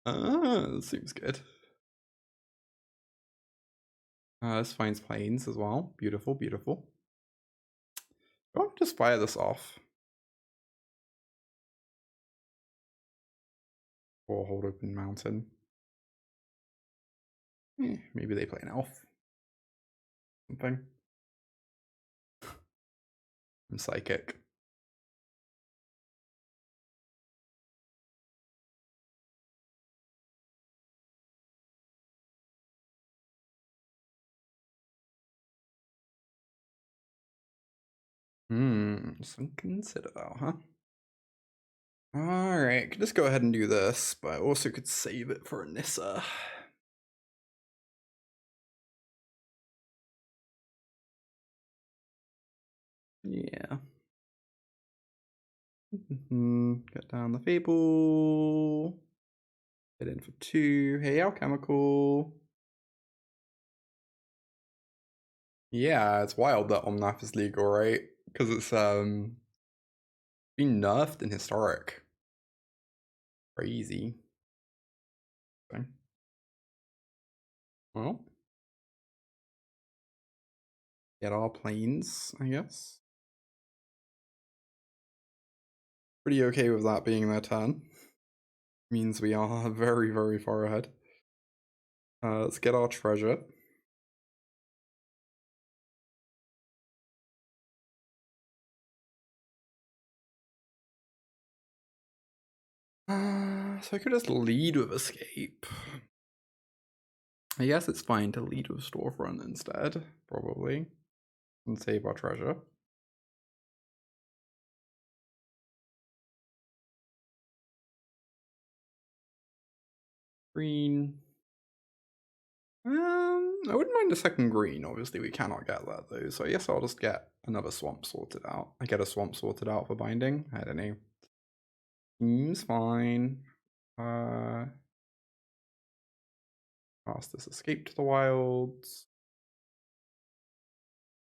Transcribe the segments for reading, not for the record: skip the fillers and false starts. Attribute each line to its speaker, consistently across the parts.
Speaker 1: Seems good. This finds planes as well. Beautiful, beautiful. I'll just fire this off. Or hold open mountain. Maybe they play an elf. Something. I'm psychic. Some consider that, huh? Alright, could just go ahead and do this, but I also could save it for a Nissa. Yeah. Get down the Fable. Get in for 2. Hey, Alchemical. Yeah, it's wild that Omnath is legal, right? Because it's been nerfed in Historic. Crazy. Okay. Well, get our planes, I guess. Pretty okay with that being their turn. Means we are very, very far ahead. Let's get our treasure. So I could just lead with escape. I guess it's fine to lead with storefront instead, probably. And save our treasure. Green. I wouldn't mind a second green. Obviously, we cannot get that though. So I guess I'll just get another swamp sorted out. I get a swamp sorted out for binding. I don't know. Seems fine. Cast this escape to the wilds.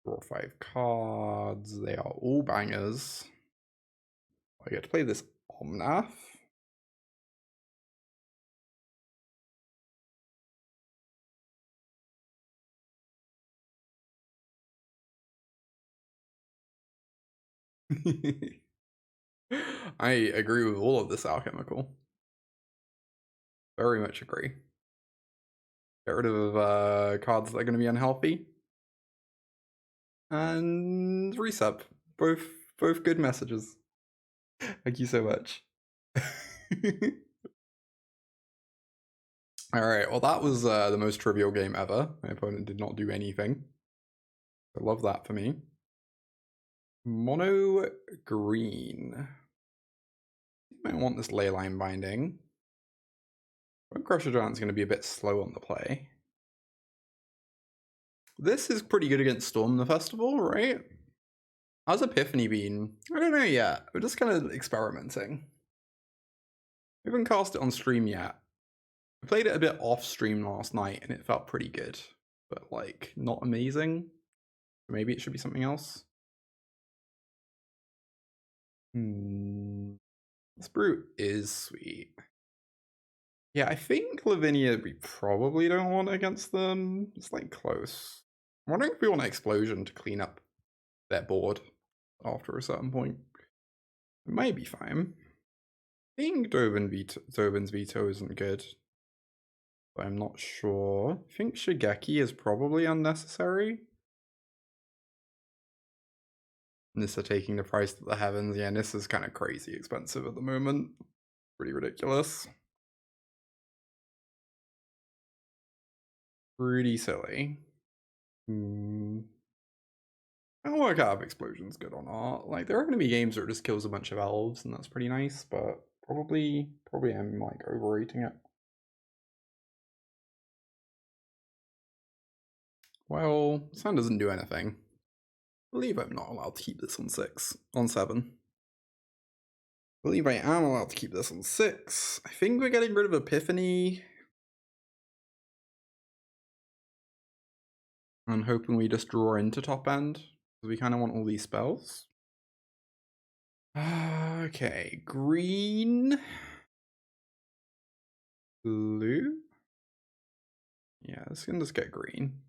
Speaker 1: Draw 5 cards. They are all bangers. I get to play this Omnath. I agree with all of this alchemical. Very much agree. Get rid of cards that are going to be unhealthy. And reset. Both good messages. Thank you so much. Alright, well that was the most trivial game ever. My opponent did not do anything. I love that for me. Mono green. I might want this leyline binding. Crusher Giant's going to be a bit slow on the play. This is pretty good against Storm the Festival, right? How's Epiphany been? I don't know yet. We're just kind of experimenting. We haven't cast it on stream yet. I played it a bit off stream last night and it felt pretty good, but like not amazing. Maybe it should be something else. This brute is sweet. Yeah, I think Lavinia we probably don't want against them. It's like close. I'm wondering if we want an explosion to clean up their board after a certain point. It might be fine. I think Dovin's veto isn't good. But I'm not sure. I think Shigeki is probably unnecessary. Nissa taking the price to the heavens. Yeah, Nissa's kind of crazy expensive at the moment. Pretty ridiculous. Pretty silly. I'll work out if Explosion's good or not. Like, there are going to be games where it just kills a bunch of elves, and that's pretty nice, but probably I'm, like, overrating it. Well, Sun doesn't do anything. I believe I'm not allowed to keep this on 7. I believe I am allowed to keep this on 6. I think we're getting rid of Epiphany. I'm hoping we just draw into top end, because we kind of want all these spells. Okay, green. blue? Yeah, this can just get green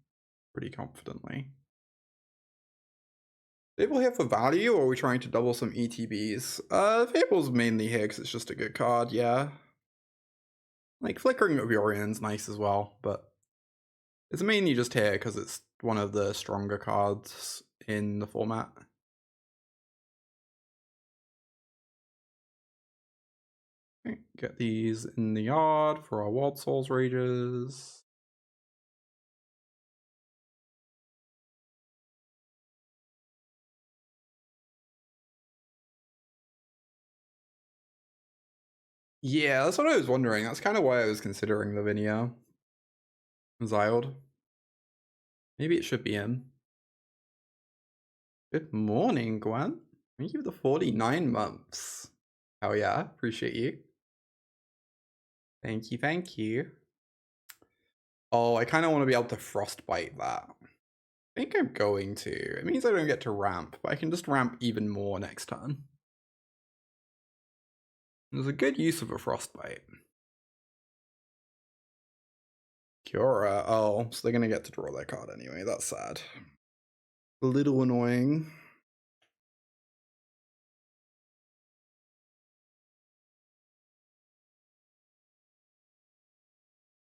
Speaker 1: pretty confidently. Fable here for value, or are we trying to double some ETBs? Fable's mainly here because it's just a good card, yeah. Like, Flickering of Orion's nice as well, but it's mainly just here because it's one of the stronger cards in the format. Okay, get these in the yard for our Wild Souls Rages. Yeah, that's what I was wondering. That's kind of why I was considering Lavinia. Xyled. Maybe it should be him. Good morning, Gwen. Thank you for the 49 months. Hell yeah, appreciate you. Thank you, thank you. Oh, I kind of want to be able to frostbite that. I think I'm going to. It means I don't get to ramp, but I can just ramp even more next turn. There's a good use of a frostbite. Kiora. Oh, so they're going to get to draw their card anyway. That's sad. A little annoying.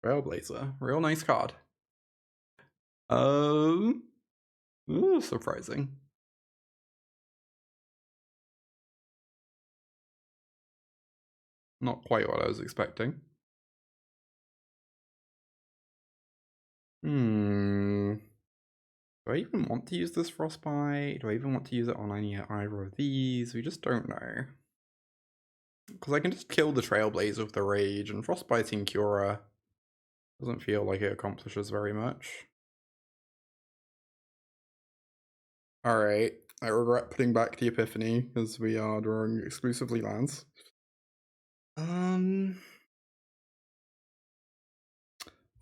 Speaker 1: Trailblazer. Real nice card. Ooh, surprising. Not quite what I was expecting. Do I even want to use this Frostbite? Do I even want to use it on either of these? We just don't know. Because I can just kill the Trailblazer with the Rage, and Frostbiting Cura doesn't feel like it accomplishes very much. Alright, I regret putting back the Epiphany, because we are drawing exclusively lands.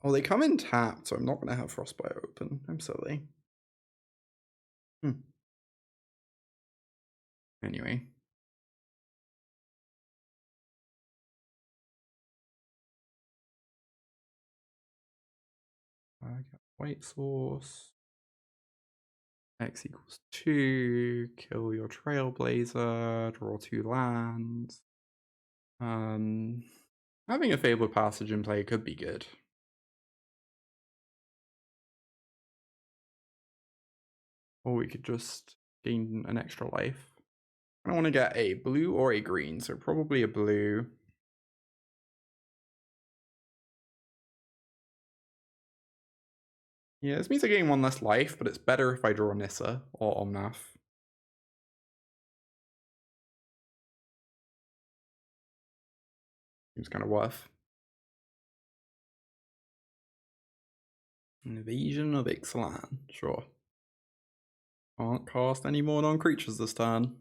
Speaker 1: Oh, they come in tapped, so I'm not going to have Frostbite open. I'm silly. Anyway. I got White Source. X equals 2. Kill your Trailblazer. Draw 2 lands. Having a Fabled Passage in play could be good. Or we could just gain an extra life. I don't want to get a blue or a green, so probably a blue. Yeah, this means I gain 1 less life, but it's better if I draw Nissa or Omnath. Seems kind of worth. Invasion of Ixalan, sure. Can't cast any more non-creatures this turn.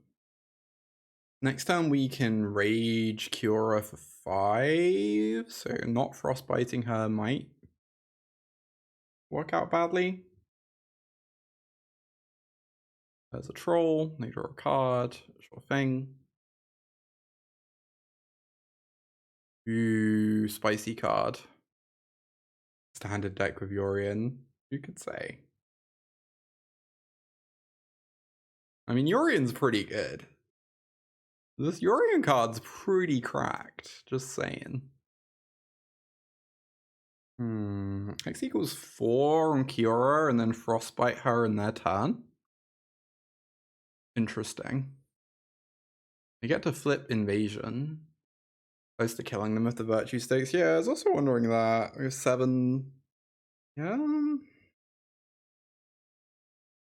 Speaker 1: Next turn we can Rage Cura for 5, so not frostbiting her might work out badly. There's a troll, they draw a card, sure thing. Ooh, spicy card. Standard deck with Yorion, you could say. I mean, Yorion's pretty good. This Yorion card's pretty cracked, just saying. X equals 4 on Kiora and then frostbite her in their turn. Interesting. They get to flip invasion. Close to killing them with the virtue stakes. Yeah, I was also wondering that. We have 7. Yeah.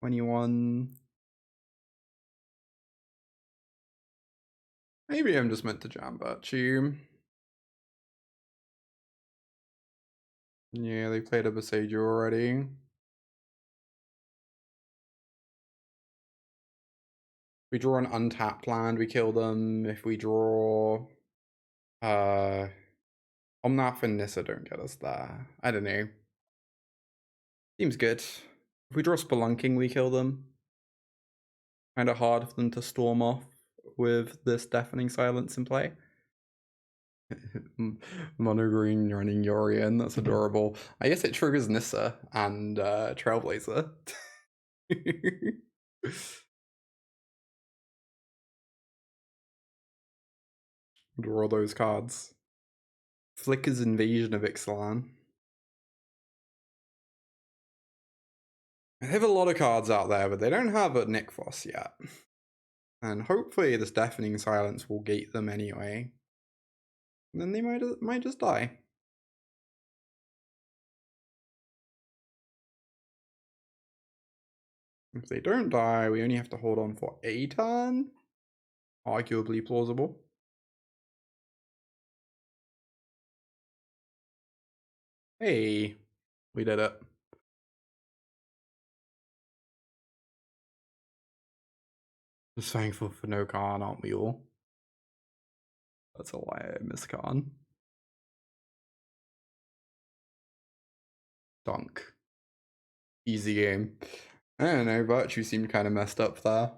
Speaker 1: 21. Maybe I'm just meant to jam virtue. Yeah, they played a Besaiger already. We draw an untapped land, we kill them. If we draw Omnath and Nissa don't get us there. I don't know. Seems good. If we draw Spelunking, we kill them. Kinda hard for them to storm off with this Deafening Silence in play. Mono green running Yorion, that's adorable. I guess it triggers Nissa and Trailblazer. Draw those cards. Flicker's Invasion of Ixalan. They have a lot of cards out there, but they don't have a Nickfoss yet. And hopefully this Deafening Silence will gate them anyway. And then they might just die. If they don't die, we only have to hold on for a turn. Arguably plausible. Hey, we did it. Just thankful for no Khan, aren't we all? That's why I miss Khan. Dunk. Easy game. I don't know, Virtue seemed kind of messed up there.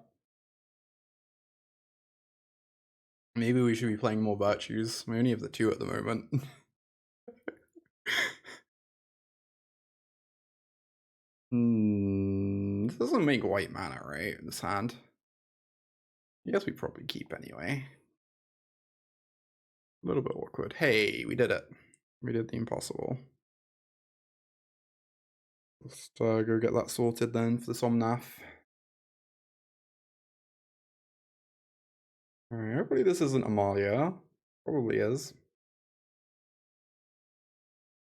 Speaker 1: Maybe we should be playing more Virtues. We only have the 2 at the moment. This doesn't make white mana, right? In this hand. I guess we probably keep anyway. A little bit awkward. Hey, we did it. We did the impossible. Let's go get that sorted then for the Somnath. Alright, hopefully this isn't Amalia. Probably is.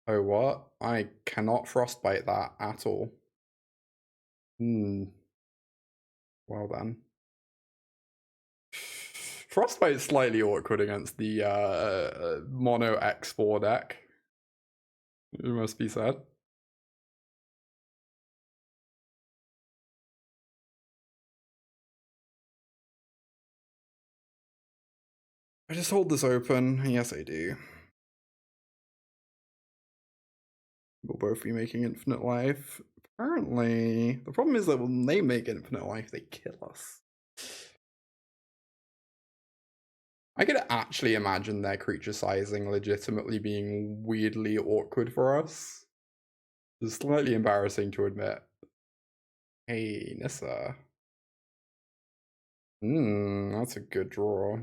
Speaker 1: Oh, what? I cannot Frostbite that at all. Well then. Frostbite is slightly awkward against the mono X4 deck. It must be said. I just hold this open. Yes, I do. We'll both be making Infinite Life. Apparently, the problem is that when they make Infinite Life, they kill us. I could actually imagine their creature sizing legitimately being weirdly awkward for us. It's slightly embarrassing to admit. Hey, Nissa. That's a good draw.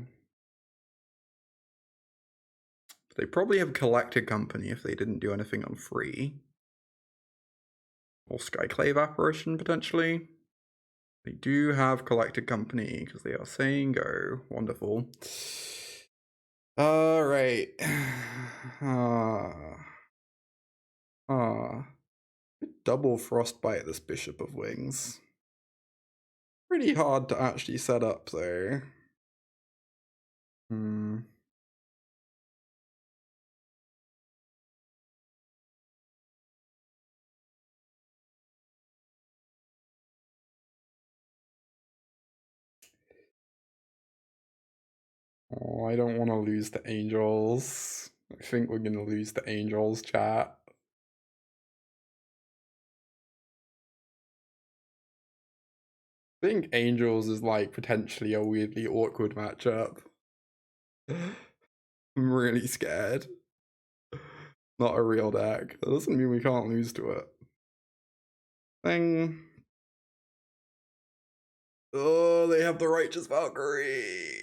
Speaker 1: They probably have Collected Company if they didn't do anything on free. Or Skyclave Apparition, potentially. They do have Collected Company, because they are saying go. Wonderful. Alright. Double Frostbite this Bishop of Wings. Pretty hard to actually set up, though. Oh, I don't want to lose the Angels. I think we're going to lose the Angels, chat. I think Angels is like potentially a weirdly awkward matchup. I'm really scared. Not a real deck. That doesn't mean we can't lose to it. Thing. Oh, they have the Righteous Valkyrie.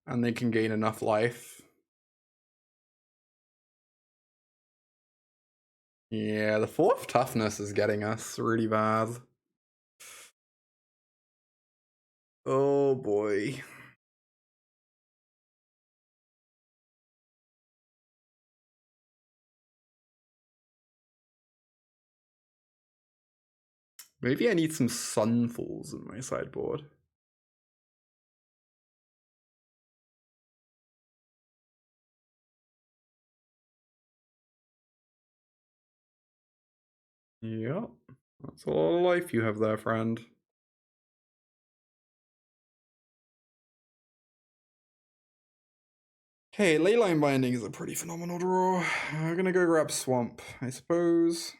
Speaker 1: And they can gain enough life. Yeah, the 4th toughness is getting us really bad. Oh boy. Maybe I need some Sunfalls in my sideboard. Yep. That's a lot of life you have there, friend. Okay, Leyline Binding is a pretty phenomenal draw. I'm gonna go grab Swamp, I suppose.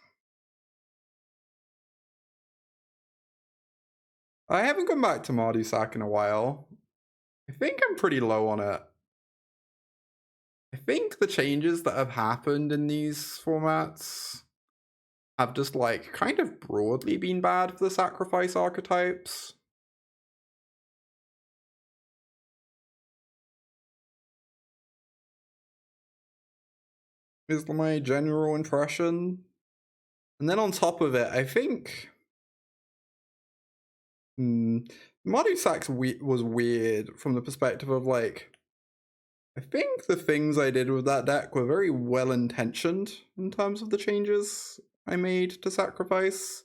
Speaker 1: I haven't gone back to Mardusak in a while. I think I'm pretty low on it. I think the changes that have happened in these formats have just like kind of broadly been bad for the sacrifice archetypes. Is my general impression. And then on top of it, I think Mardu Sax was weird from the perspective of like, I think the things I did with that deck were very well intentioned in terms of the changes I made to sacrifice.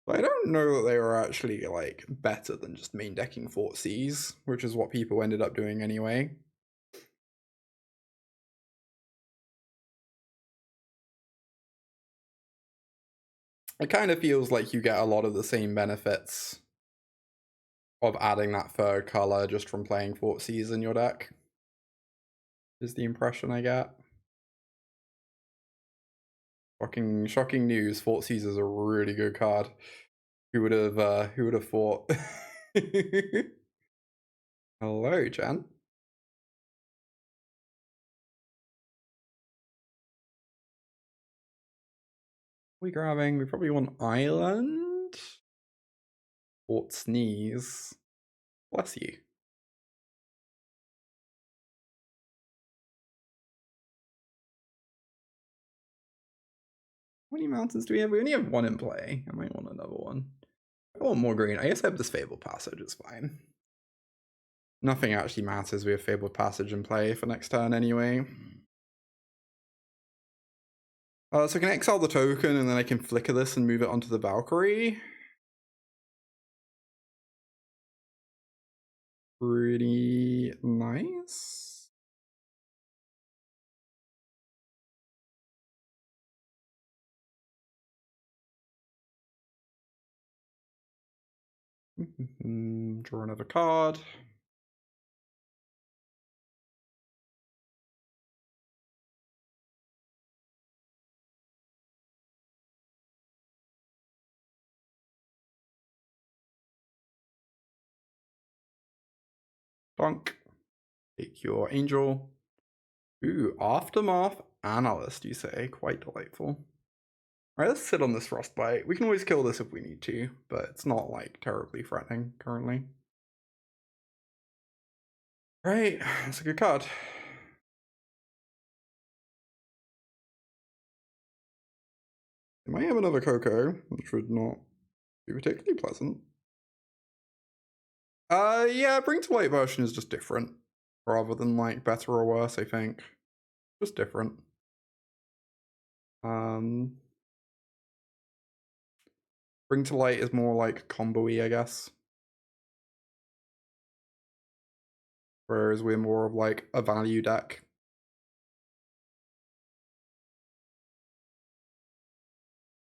Speaker 1: But I don't know that they were actually like better than just main decking Fort Seas, which is what people ended up doing anyway. It kind of feels like you get a lot of the same benefits of adding that third color just from playing Fort Seas in your deck, is the impression I get. Shocking news, Fort Seas is a really good card. Who would have thought? Hello, Jen. We grabbing? We probably want Island. Fort Sneeze. Bless you. How many mountains do we have? We only have one in play. I might want another one. I want more green. I guess I have this Fabled Passage. It's fine. Nothing actually matters. We have Fabled Passage in play for next turn anyway. So I can exile the token and then I can flicker this and move it onto the Valkyrie. Pretty nice. Draw another card. Bonk. Take your Angel. Ooh, Aftermath Analyst, you say? Quite delightful. Alright, let's sit on this Frostbite. We can always kill this if we need to, but it's not like terribly threatening currently. Right, that's a good card. I might have another Coco, which would not be particularly pleasant. Yeah, Bring to Light version is just different, rather than like better or worse, I think. Just different. Bring to Light is more like combo-y, I guess. Whereas we're more of like a value deck.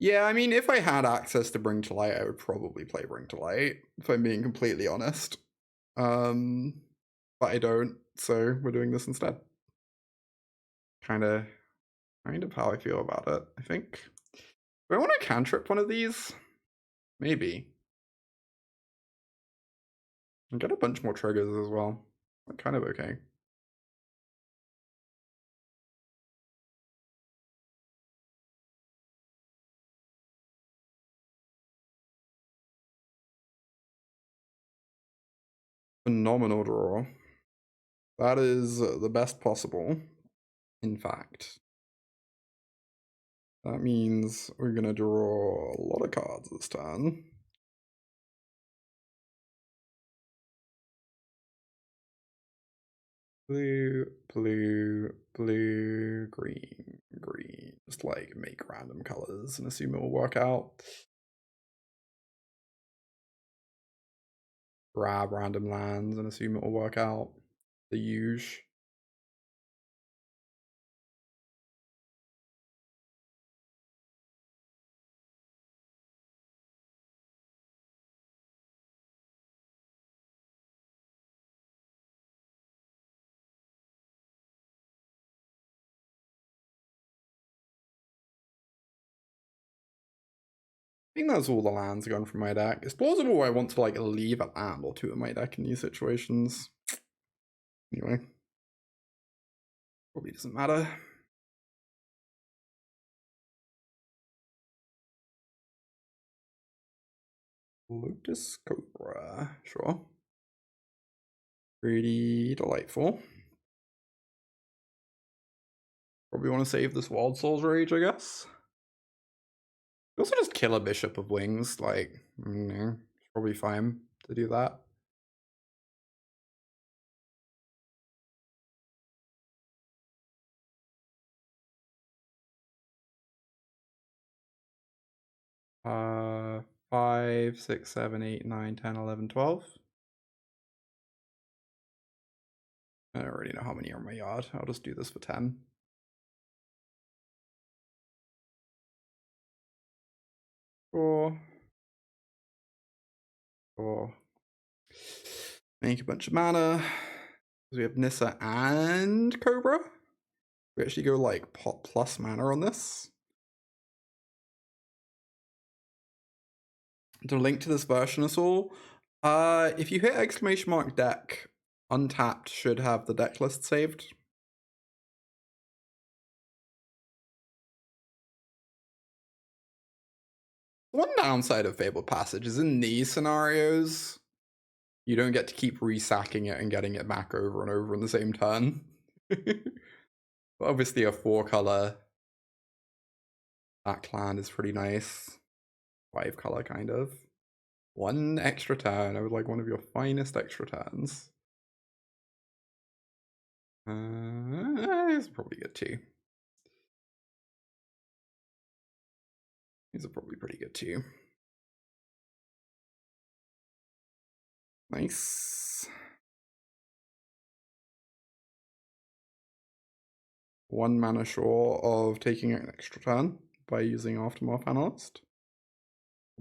Speaker 1: Yeah, I mean, if I had access to Bring to Light, I would probably play Bring to Light, if I'm being completely honest. But I don't, so we're doing this instead. Kind of how I feel about it, I think. Do I want to cantrip one of these? Maybe. And get a bunch more triggers as well. I'm kind of okay. Phenomenal draw. That is the best possible, in fact. That means we're going to draw a lot of cards this turn. Blue, blue, blue, green, green. Just like make random colors and assume it will work out. Grab random lands and assume it will work out. The usual. I think that's all the lands going from my deck. It's plausible I want to like leave a land or two in my deck in these situations. Anyway. Probably doesn't matter. Lotus Cobra, sure. Pretty delightful. Probably want to save this Wild Souls Rage, I guess. Also just kill a Bishop of Wings, like, it's probably fine to do that. Uh, 5, 6, 7, 8, 9, 10, 11, 12. I don't already know how many are in my yard. I'll just do this for 10. Cool. Cool. Make a bunch of mana. We have Nissa and Cobra. We actually go like pot plus mana on this. To link to this version at all, if you hit exclamation mark deck, Untapped should have the deck list saved. One downside of Fabled Passage is in these scenarios, you don't get to keep resacking it and getting it back over and over in the same turn. Obviously a 4-color that clan is pretty nice. 5-color kind of. 1 extra turn. I would like one of your finest extra turns. It's probably good too. These are probably pretty good too. Nice. 1 mana short of taking an extra turn by using Aftermath Analyst.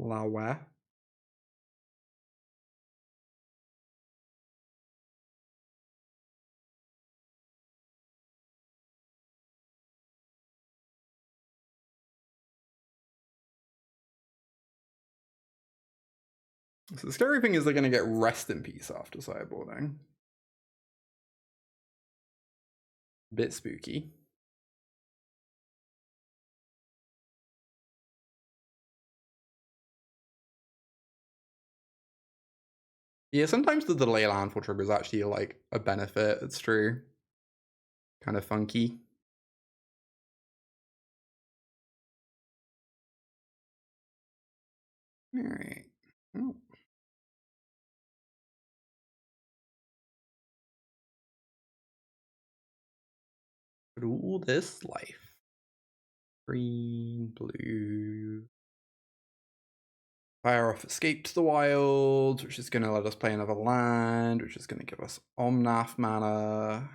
Speaker 1: Lawa. So the scary thing is they're going to get Rest in Peace after sideboarding. Bit spooky. Yeah, sometimes the delay landfall trigger is actually like a benefit. It's true. Kind of funky. All right. Oh. Rule this life. Green, blue. Fire off Escape to the Wilds, which is going to let us play another land, which is going to give us Omnath mana.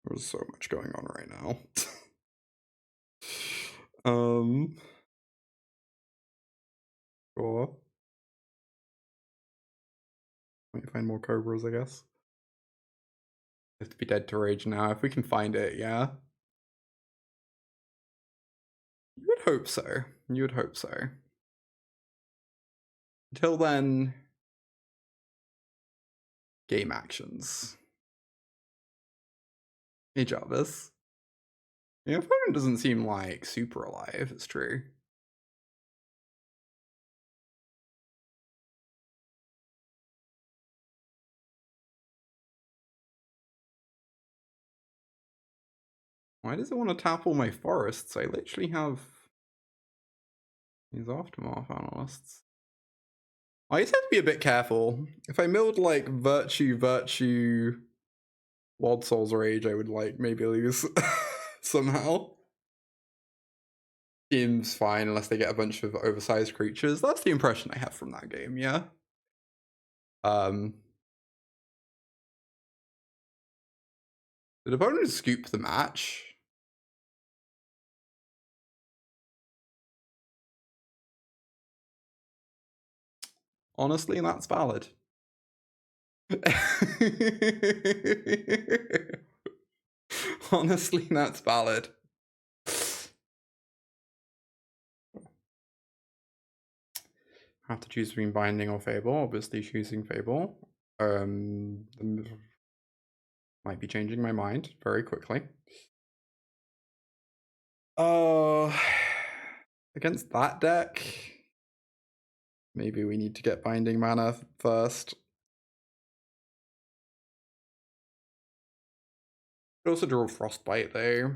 Speaker 1: There's so much going on right now. Sure. Might find more Cobras, I guess. Have to be dead to rage now. If we can find it, yeah. You would hope so. You would hope so. Until then, game actions. Hey, Jarvis. Your opponent doesn't seem like super alive, it's true. Why does it want to tap all my forests? I literally have these Aftermath Analysts. I just have to be a bit careful. If I milled like Virtue, Wild Souls Rage, I would like maybe lose somehow. Seems fine unless they get a bunch of oversized creatures. That's the impression I have from that game, yeah. Did opponent scoop the match? Honestly, that's valid. Honestly, that's valid. Have to choose between Binding or Fable. Obviously choosing Fable. Might be changing my mind very quickly. Against that deck, maybe we need to get Binding mana first. Could also draw Frostbite though.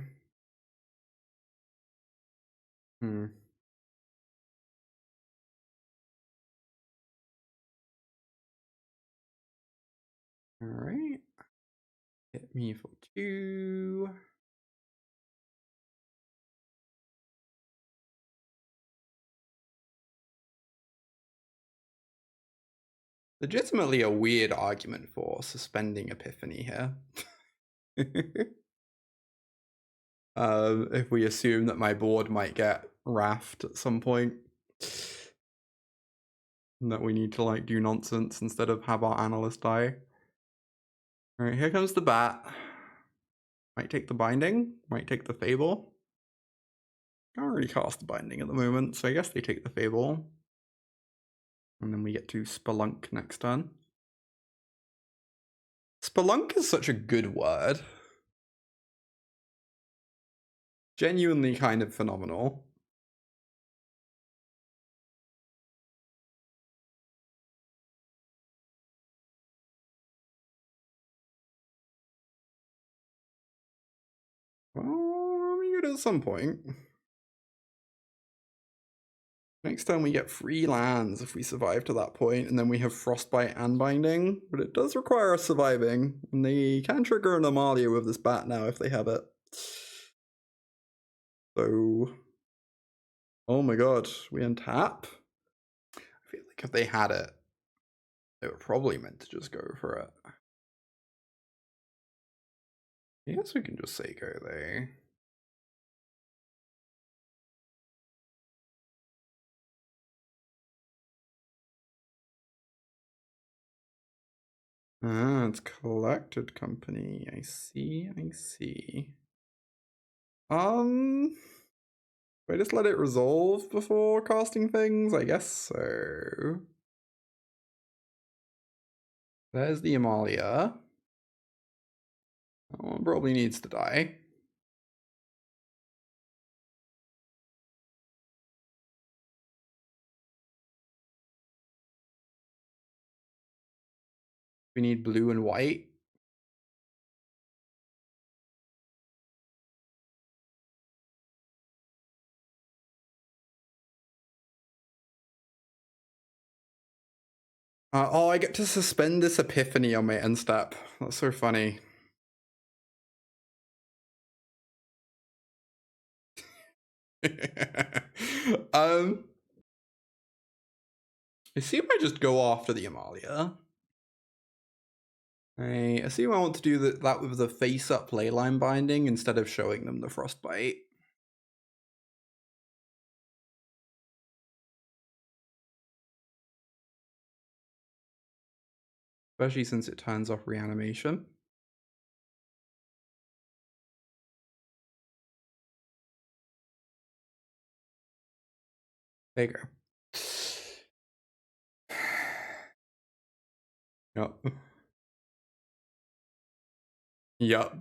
Speaker 1: Alright. Hit me for 2. Legitimately a weird argument for suspending Epiphany here. If we assume that my board might get Raft at some point. And that we need to like do nonsense instead of have our analyst die. Alright, here comes the bat. Might take the Binding, might take the Fable. Can't really cast the Binding at the moment, so I guess they take the Fable. And then we get to Spelunk next turn. Spelunk is such a good word. Genuinely kind of phenomenal. Well, we get it at some point. Next time we get 3 lands if we survive to that point, and then we have Frostbite and Binding, but it does require us surviving, and they can trigger an Amalia with this bat now if they have it. So, oh my god, we untap? I feel like if they had it, they were probably meant to just go for it. I guess we can just say go there. Ah, it's collected company. I see, I see. Do I just let it resolve before casting things? I guess so. There's the Amalia. That one probably needs to die. We need blue and white. Oh, I get to suspend this Epiphany on my end step. That's so funny. I assume I just go after the Amalia. I assume I want to do that with the face-up leyline binding instead of showing them the Frostbite. Especially since it turns off reanimation. There you go. Yep. Yep.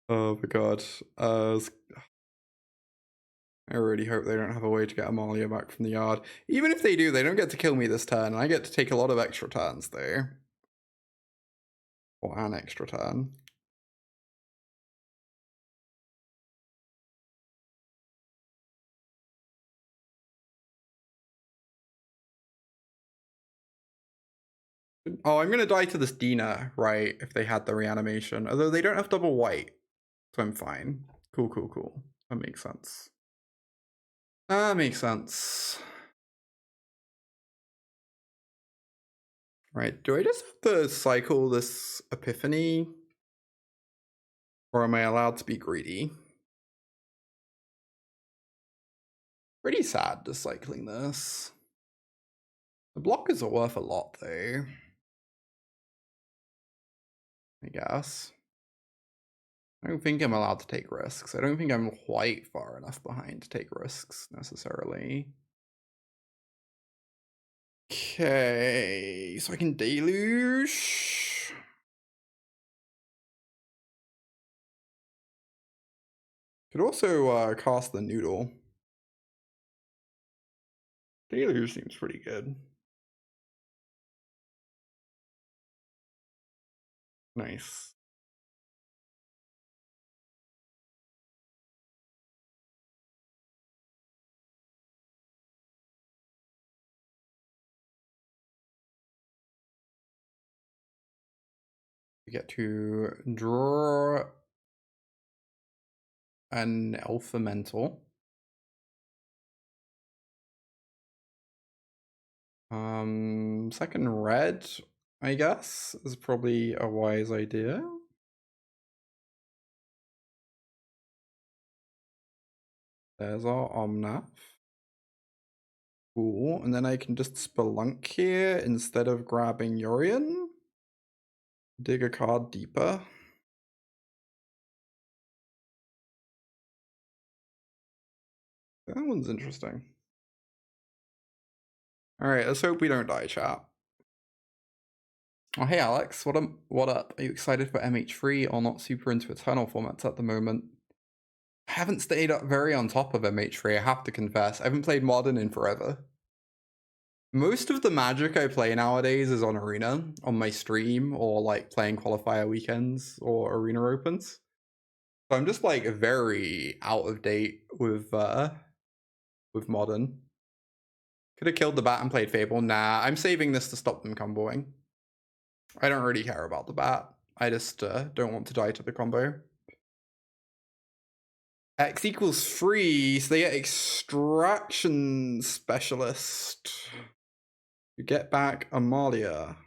Speaker 1: Oh my god. I really hope they don't have a way to get Amalia back from the yard. Even if they do, they don't get to kill me this turn. I get to take a lot of extra turns there. Or an extra turn. Oh, I'm gonna die to this Dina, right, if they had the reanimation. Although they don't have double white. So I'm fine. Cool, cool, cool. That makes sense. That makes sense. Right, do I just have to cycle this Epiphany? Or am I allowed to be greedy? Pretty sad just cycling this. The blockers are worth a lot though. I guess. I don't think I'm allowed to take risks. I don't think I'm quite far enough behind to take risks necessarily. Okay, so I can deluge. Could also cast the noodle. Deluge seems pretty good. Nice. We get to draw an Elemental. Second red, I guess, is probably a wise idea. There's our Omnath. Cool, and then I can just Spelunk here instead of grabbing Yorion. Dig a card deeper. That one's interesting. Alright, let's hope we don't die, chat. Oh, hey Alex, what up? Are you excited for MH3 or not super into Eternal formats at the moment? I haven't stayed up very on top of MH3, I have to confess. I haven't played Modern in forever. Most of the Magic I play nowadays is on Arena, on my stream, or like playing qualifier weekends or Arena Opens. So I'm just like very out of date with Modern. Could have killed the bat and played Fable. Nah, I'm saving this to stop them comboing. I don't really care about the bat. I just don't want to die to the combo. X equals 3, so they get Extraction Specialist. You get back Amalia.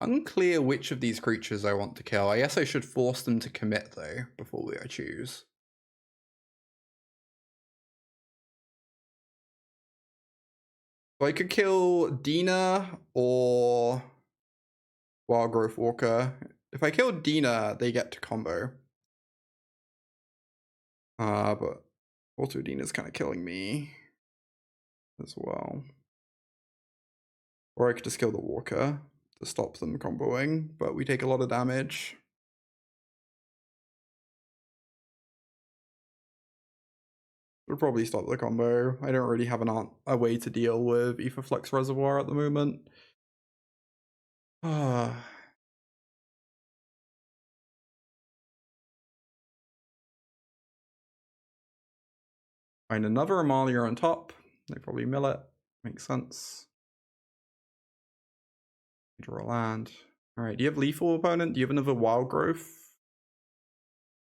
Speaker 1: Unclear which of these creatures I want to kill. I guess I should force them to commit though, before I choose. So I could kill Dina or Wildgrowth Walker. If I kill Dina, they get to combo. But also Dina's kind of killing me as well. Or I could just kill the Walker to stop them comboing, but we take a lot of damage. Would probably stop the combo. I don't really have a way to deal with Aetherflux Reservoir at the moment. Find another Amalia on top. They probably mill it. Makes sense. Draw a land. Alright, do you have lethal opponent? Do you have another Wild Growth?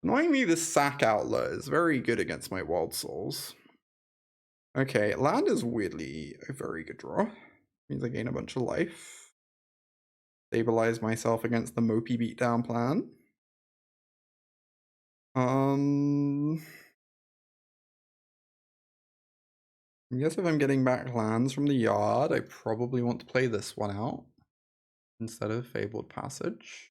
Speaker 1: Annoyingly, this Sack Outlet is very good against my Wild Souls. Okay, land is weirdly a very good draw. Means I gain a bunch of life. Stabilize myself against the Mopey beatdown plan. I guess if I'm getting back lands from the yard, I probably want to play this one out instead of Fabled Passage.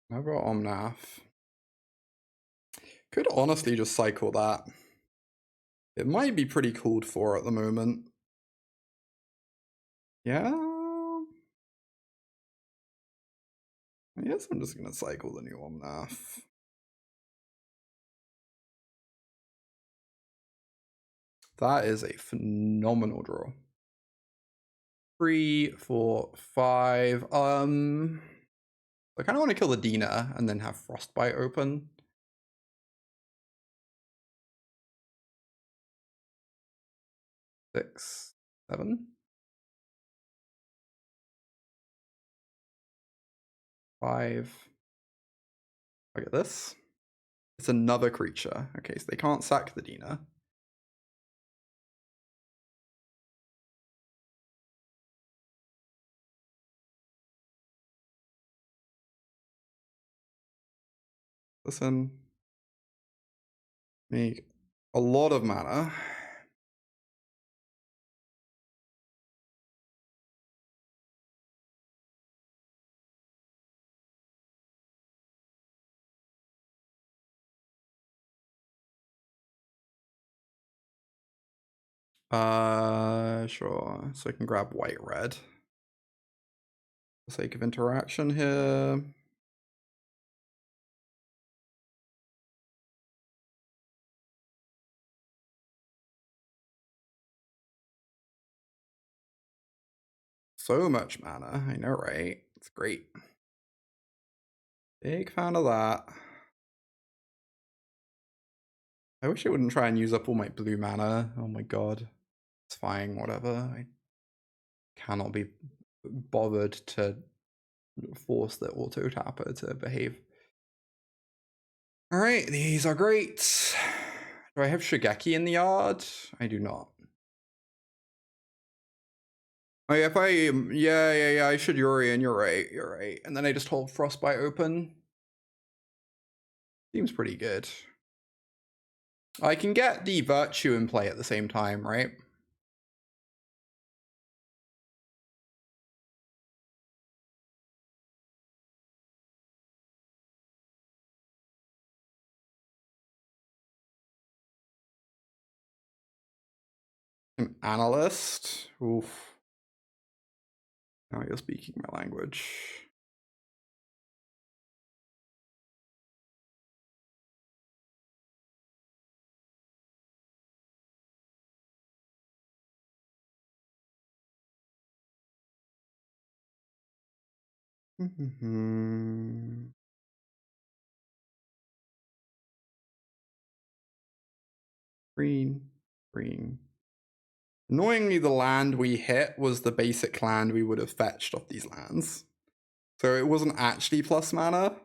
Speaker 1: Never Omnath. Could honestly just cycle that. It might be pretty called for at the moment. Yeah. I guess I'm just gonna cycle the new Omnath. That is a phenomenal draw. 3, 4, 5. I kind of want to kill the Dina and then have Frostbite open. 6, 7. 5. Look at this. It's another creature. Okay, so they can't sack the Dina. Listen. Make a lot of mana. Sure. So I can grab white red. For the sake of interaction here. So much mana. I know, right? It's great. Big fan of that. I wish it wouldn't try and use up all my blue mana. Oh my god. It's fine, whatever. I cannot be bothered to force the auto tapper to behave. Alright, these are great. Do I have Shigeki in the yard? I do not. Oh, yeah, if I yeah, I should Yuri, and you're right. And then I just hold Frostbite open. Seems pretty good. I can get the Virtue in play at the same time, right? An Analyst. Oof. Now you're speaking my language. Green. Annoyingly, the land we hit was the basic land we would have fetched off these lands. So it wasn't actually plus mana.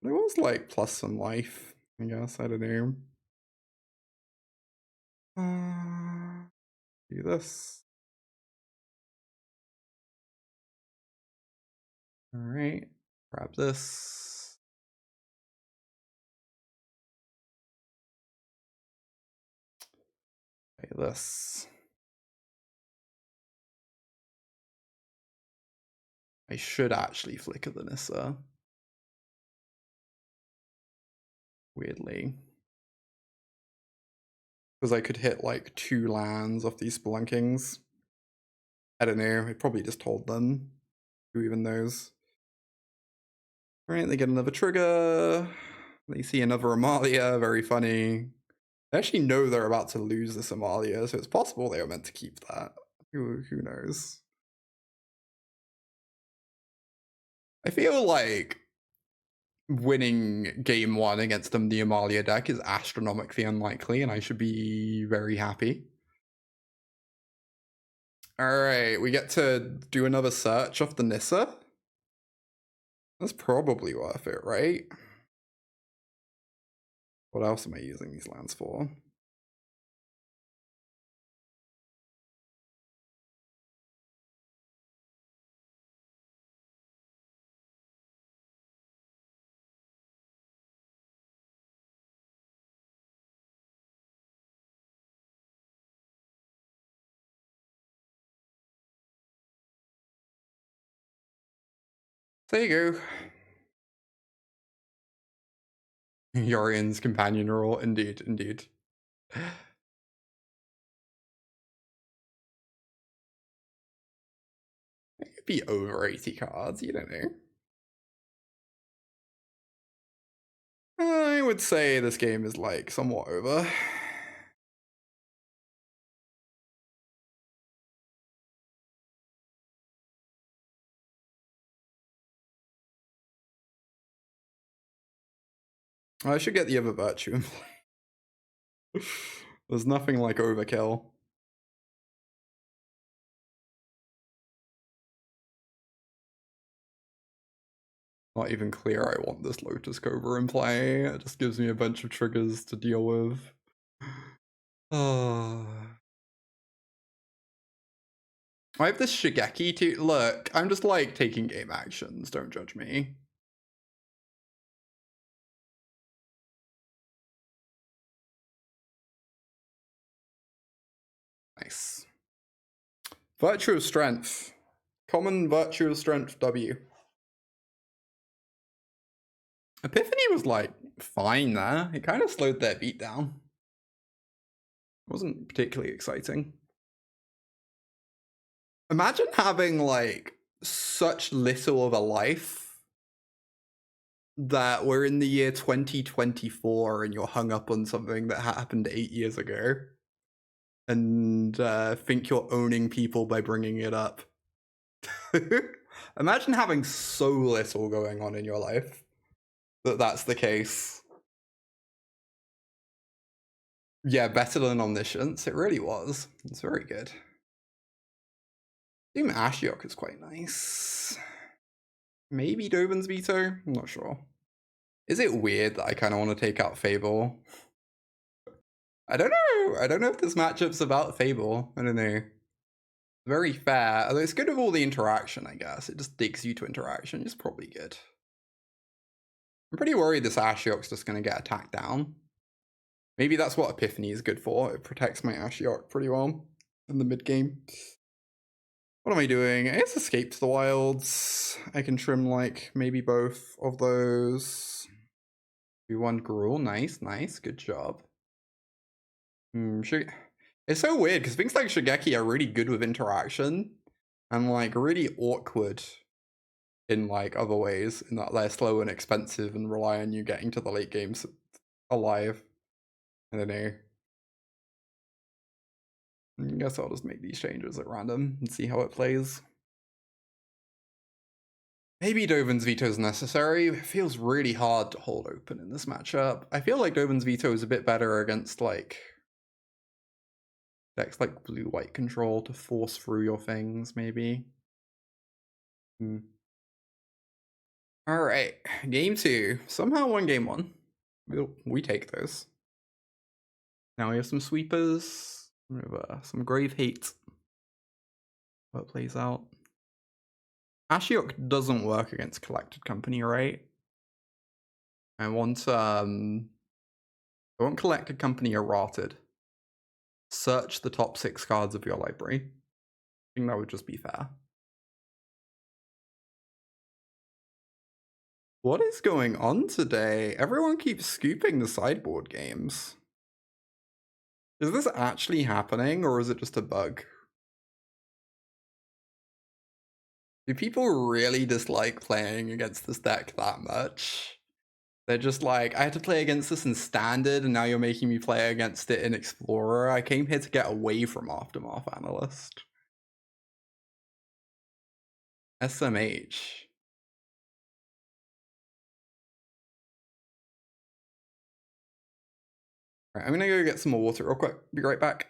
Speaker 1: It was like plus some life, I guess. I don't know. Do this. Alright. Grab this. Play this. I should actually flicker the Nissa. Weirdly. Because I could hit like 2 lands off these Spelunkings. I don't know, I probably just told them. Who even knows? Alright, they get another trigger. They see another Amalia, very funny. They actually know they're about to lose this Amalia, so it's possible they were meant to keep that. Who knows? I feel like winning game 1 against them, the Amalia deck, is astronomically unlikely, and I should be very happy. Alright, we get to do another search off the Nissa. That's probably worth it, right? What else am I using these lands for? There you go. Yorian's companion role, indeed. It could be over 80 cards, you don't know. I would say this game is like somewhat over. I should get the other Virtue in play. There's nothing like overkill. Not even clear I want this Lotus Cobra in play. It just gives me a bunch of triggers to deal with. Oh. I have this Shigeki too. Look, I'm just like taking game actions. Don't judge me. Nice. Virtue of Strength. Common Virtue of Strength W. Epiphany was like fine there. It kind of slowed their beat down. It wasn't particularly exciting. Imagine having like such little of a life that we're in the year 2024 and you're hung up on something that happened 8 years ago and think you're owning people by bringing it up. Imagine having so little going on in your life that that's the case. Yeah, better than Omniscience. It really was. It's very good. Doom Ashiok is quite nice. Maybe Dovin's Veto? I'm not sure. Is it weird that I kind of want to take out Fable? I don't know. I don't know if this matchup's about Fable. I don't know. Very fair. Although it's good with all the interaction, I guess. It just digs you to interaction. It's probably good. I'm pretty worried this Ashiok's just going to get attacked down. Maybe that's what Epiphany is good for. It protects my Ashiok pretty well in the mid game. What am I doing? I guess Escape to the Wilds. I can trim like maybe both of those. Do one Gruul. Nice, nice. Good job. It's so weird because things like Shigeki are really good with interaction and like really awkward in like other ways, in that they're slow and expensive and rely on you getting to the late games alive. I don't know. I guess I'll just make these changes at random and see how it plays. Maybe Dovin's Veto is necessary. It feels really hard to hold open in this matchup. I feel like Dovin's Veto is a bit better against like decks like blue-white control to force through your things, maybe. Alright, game 2. Somehow won game 1. We take those. Now we have some sweepers. We have some grave hate. What plays out. Ashiok doesn't work against Collected Company, right? I want Collected Company errated. Search the top 6 cards of your library. I think that would just be fair. What is going on today? Everyone keeps scooping the sideboard games. Is this actually happening, or is it just a bug? Do people really dislike playing against this deck that much? They're just like, I had to play against this in Standard, and now you're making me play against it in Explorer. I came here to get away from Aftermath Analyst. SMH. Alright, I'm gonna go get some more water real quick. Be right back.